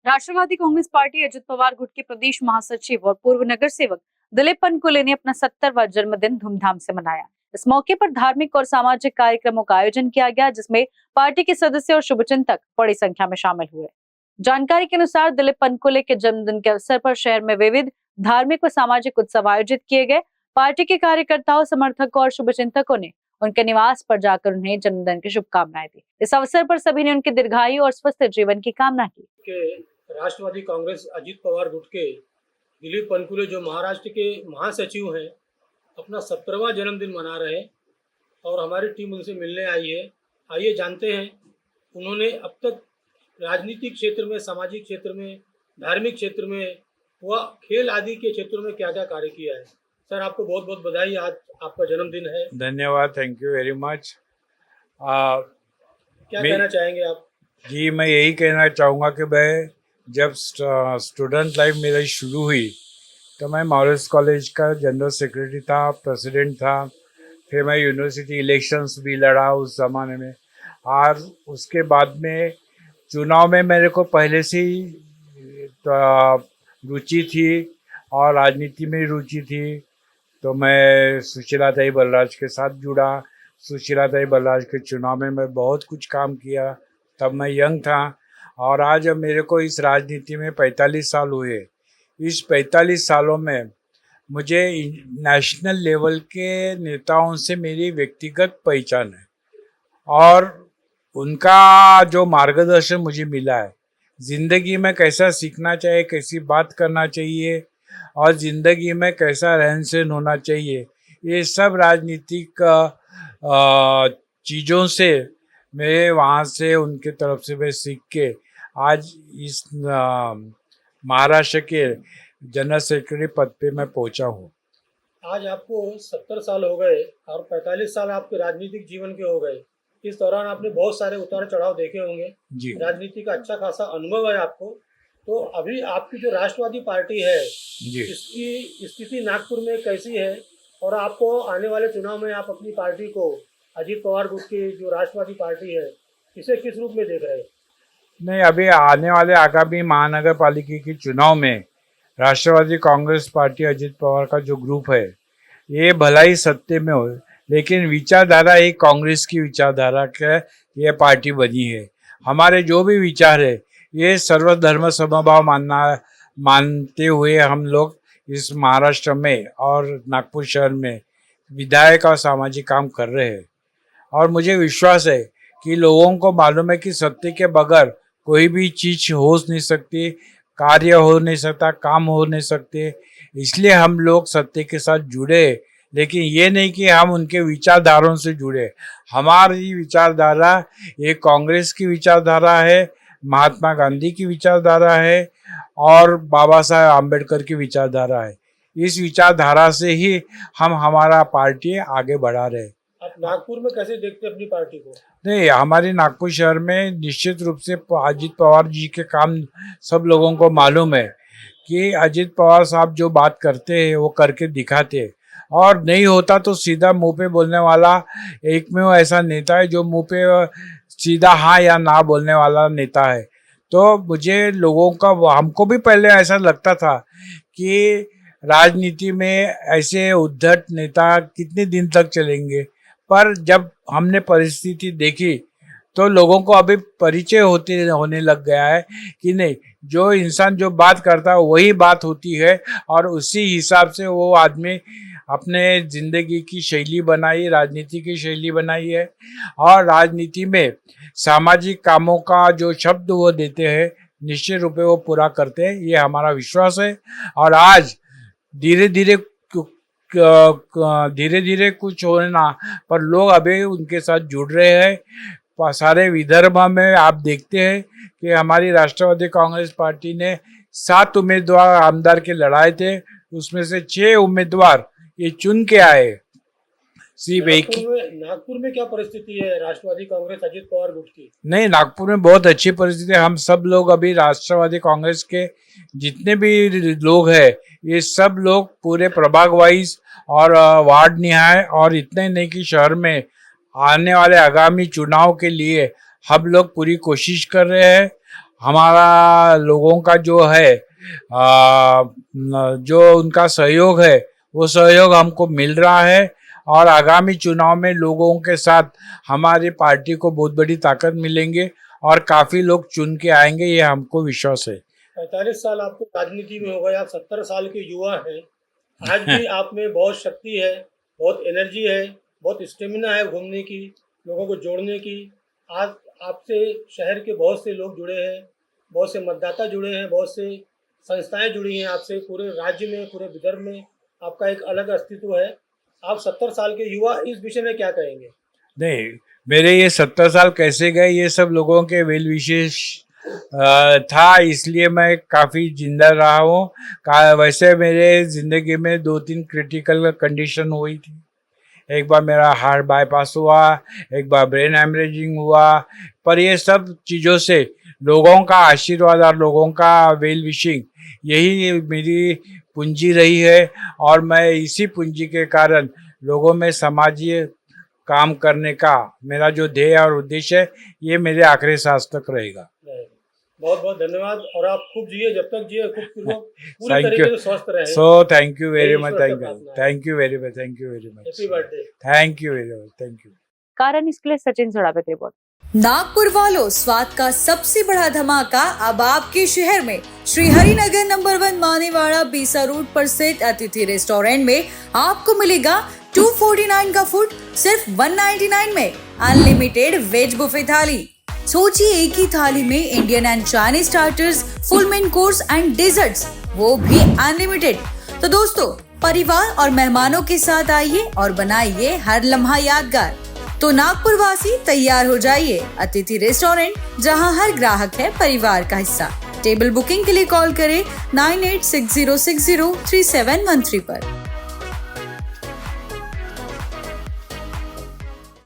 राष्ट्रवादी Congress party Ajit Pawar गुट के प्रदेश महासचिव और पूर्व नगर सेवक दिलीप पनकुले ने अपना 70वां जन्मदिन धूमधाम से मनाया। इस मौके पर धार्मिक और सामाजिक कार्यक्रमों का आयोजन किया गया, जिसमें पार्टी के सदस्य और शुभचिंतक बड़ी संख्या में शामिल हुए। जानकारी के अनुसार दिलीप पनकुले के जन्मदिन के अवसर पर शहर में विविध धार्मिक व सामाजिक उत्सव आयोजित किए गए। पार्टी के कार्यकर्ताओं, समर्थकों और शुभचिंतकों ने उनके निवास पर जाकर उन्हें जन्मदिन की शुभकामनाएं दी। इस अवसर पर सभी ने उनके दीर्घायु और स्वस्थ जीवन की कामना की। राष्ट्रवादी कांग्रेस अजित पवार गुट के दिलीप पनकुले जो महाराष्ट्र के महासचिव हैं, अपना 70वां जन्मदिन मना रहे हैं और हमारी टीम उनसे मिलने आई है। आइए जानते हैं उन्होंने अब तक राजनीतिक क्षेत्र में, सामाजिक क्षेत्र में, धार्मिक क्षेत्र में व खेल आदि के क्षेत्रों में क्या क्या कार्य किया है। सर, आपको बहुत बहुत बधाई, आज आपका जन्मदिन है। धन्यवाद, थैंक यू वेरी मच। क्या कहना चाहेंगे आप? जी, मैं यही कहना चाहूँगा कि मैं जब स्टूडेंट लाइफ मेरी शुरू हुई तो मैं मॉरिस कॉलेज का जनरल सेक्रेटरी था, प्रेसिडेंट था। फिर मैं यूनिवर्सिटी इलेक्शंस भी लड़ा उस ज़माने में, और उसके बाद में चुनाव में मेरे को पहले से ही रुचि थी और राजनीति में रुचि थी। तो मैं सुशीलाताई बलराज के साथ जुड़ा। सुशीलाताई बलराज के चुनाव में मैं बहुत कुछ काम किया, तब मैं यंग था। और आज अब मेरे को इस राजनीति में 45 साल हुए। इस 45 सालों में मुझे नेशनल लेवल के नेताओं से मेरी व्यक्तिगत पहचान है और उनका जो मार्गदर्शन मुझे मिला है, ज़िंदगी में कैसा सीखना चाहिए, कैसी बात करना चाहिए और ज़िंदगी में कैसा रहन सहन होना चाहिए, ये सब राजनीतिक चीज़ों से मैं वहाँ से उनके तरफ से मैं सीख के आज इस महाराष्ट्र के जनरल सेक्रेटरी पद पे मैं पहुँचा हूँ। आज आपको 70 साल हो गए और 45 साल आपके राजनीतिक जीवन के हो गए। इस दौरान आपने बहुत सारे उतार चढ़ाव देखे होंगे जी। राजनीति का अच्छा खासा अनुभव है आपको। तो अभी आपकी जो राष्ट्रवादी पार्टी है जी, इसकी स्थिति नागपुर में कैसी है और आपको आने वाले चुनाव में आप अपनी पार्टी को, अजित पवार गुट की जो राष्ट्रवादी पार्टी है, इसे किस रूप में देख रहे हैं? नहीं, अभी आने वाले आगामी महानगर पालिका के चुनाव में राष्ट्रवादी कांग्रेस पार्टी अजित पवार का जो ग्रुप है, ये भला ही सत्ते में हो, लेकिन विचारधारा एक कांग्रेस की विचारधारा का ये पार्टी बनी है। हमारे जो भी विचार है ये सर्वधर्म समभाव मानते हुए हम लोग इस महाराष्ट्र में और नागपुर शहर में विधायक और सामाजिक काम कर रहे हैं। और मुझे विश्वास है कि लोगों को मालूम है कि सत्य के बगैर कोई भी चीज़ हो नहीं सकती, कार्य हो नहीं सकता, काम हो नहीं सकते। इसलिए हम लोग सत्य के साथ जुड़े, लेकिन ये नहीं कि हम उनके विचारधाराओं से जुड़े। हमारी विचारधारा ये कांग्रेस की विचारधारा है, महात्मा गांधी की विचारधारा है और बाबा साहेब आम्बेडकर की विचारधारा है। इस विचारधारा से ही हम हमारा पार्टी आगे बढ़ा रहे। आप नागपुर में कैसे देखते हैं अपनी पार्टी को? नहीं, हमारे नागपुर शहर में निश्चित रूप से अजित पवार जी के काम सब लोगों को मालूम है कि अजित पवार साहब जो बात करते हैं वो करके दिखाते हैं, और नहीं होता तो सीधा मुंह पे बोलने वाला एकमेव ऐसा नेता है जो मुंह पे सीधा हाँ या ना बोलने वाला नेता है। तो मुझे लोगों का, हमको भी पहले ऐसा लगता था कि राजनीति में ऐसे उद्धट नेता कितने दिन तक चलेंगे, पर जब हमने परिस्थिति देखी तो लोगों को अभी परिचय होने लग गया है कि नहीं, जो इंसान जो बात करता है वही बात होती है और उसी हिसाब से वो आदमी अपने ज़िंदगी की शैली बनाई, राजनीति की शैली बनाई है। और राजनीति में सामाजिक कामों का जो शब्द वो देते हैं, निश्चित रूप से वो पूरा करते हैं, ये हमारा विश्वास है। और आज धीरे धीरे कुछ होना पर लोग अभी उनके साथ जुड़ रहे हैं। सारे विदर्भ में आप देखते हैं कि हमारी राष्ट्रवादी कांग्रेस पार्टी ने 7 उम्मीदवार आमदार के लड़ाए थे, उसमें से 6 उम्मीदवार ये चुन के आए। सिर्फ एक नागपुर में क्या परिस्थिति है राष्ट्रवादी कांग्रेस अजित पवार गुट की? नहीं, नागपुर में बहुत अच्छी परिस्थिति है। हम सब लोग अभी राष्ट्रवादी कांग्रेस के जितने भी लोग हैं, ये सब लोग पूरे प्रभाग वाइज और वार्ड निहाय, और इतने नहीं कि शहर में आने वाले आगामी चुनाव के लिए हम लोग पूरी कोशिश कर रहे हैं। हमारा लोगों का जो है जो उनका सहयोग है वो सहयोग हमको मिल रहा है और आगामी चुनाव में लोगों के साथ हमारी पार्टी को बहुत बड़ी ताकत मिलेंगे और काफ़ी लोग चुन के आएंगे, ये हमको विश्वास है। 45 साल आपको राजनीति में हो गए, आप 70 साल के युवा हैं। आज भी आप में बहुत शक्ति है, बहुत एनर्जी है, बहुत स्टेमिना है घूमने की, लोगों को जोड़ने की। आज आपसे शहर के बहुत से लोग जुड़े हैं, बहुत से मतदाता जुड़े हैं, बहुत से संस्थाएं जुड़ी हैं आपसे। पूरे राज्य में, पूरे विदर्भ में आपका एक अलग अस्तित्व है। आप 70 साल के युवा इस विषय में क्या कहेंगे? नहीं, मेरे ये 70 साल कैसे गए ये सब लोगों के वेल विशेष था, इसलिए मैं काफ़ी जिंदा रहा हूँ। वैसे मेरे ज़िंदगी में 2-3 क्रिटिकल कंडीशन हुई थी। एक बार मेरा हार्ट बाईपास हुआ, एक बार ब्रेन हेमरेजिंग हुआ, पर ये सब चीज़ों से लोगों का आशीर्वाद और लोगों का वेल विशिंग यही मेरी पूंजी रही है और मैं इसी पूंजी के कारण लोगों में समाजीय काम करने का मेरा जो ध्येय और उद्देश्य है ये मेरे आखिरी सांस तक रहेगा। बहुत बहुत धन्यवाद और आप खूब जिए, जब तक जिए खूब पूरी तरीके से स्वस्थ रहें। So thank you very much, thank you very much, happy birthday, thank you very much, thank you. कारण इसके लिए सचिन सड़ावे की रिपोर्ट। नागपुर वालों, स्वाद का सबसे बड़ा धमाका अब आपके शहर में श्री हरिनगर नंबर 1 मानेवाड़ा बीसा रोड पर स्थित अतिथि रेस्टोरेंट में आपको मिलेगा 249 का फूड सिर्फ 199 में। अनलिमिटेड वेज बुफे थाली। सोचिए, एक ही थाली में Indian and Chinese starters, full main course and desserts, वो भी अनलिमिटेड। तो दोस्तों, परिवार और मेहमानों के साथ आइए और बनाइए हर लम्हा यादगार। तो नागपुर वासी तैयार हो जाइए, अतिथि रेस्टोरेंट, जहां हर ग्राहक है परिवार का हिस्सा। टेबल बुकिंग के लिए कॉल करें 9860603713 पर।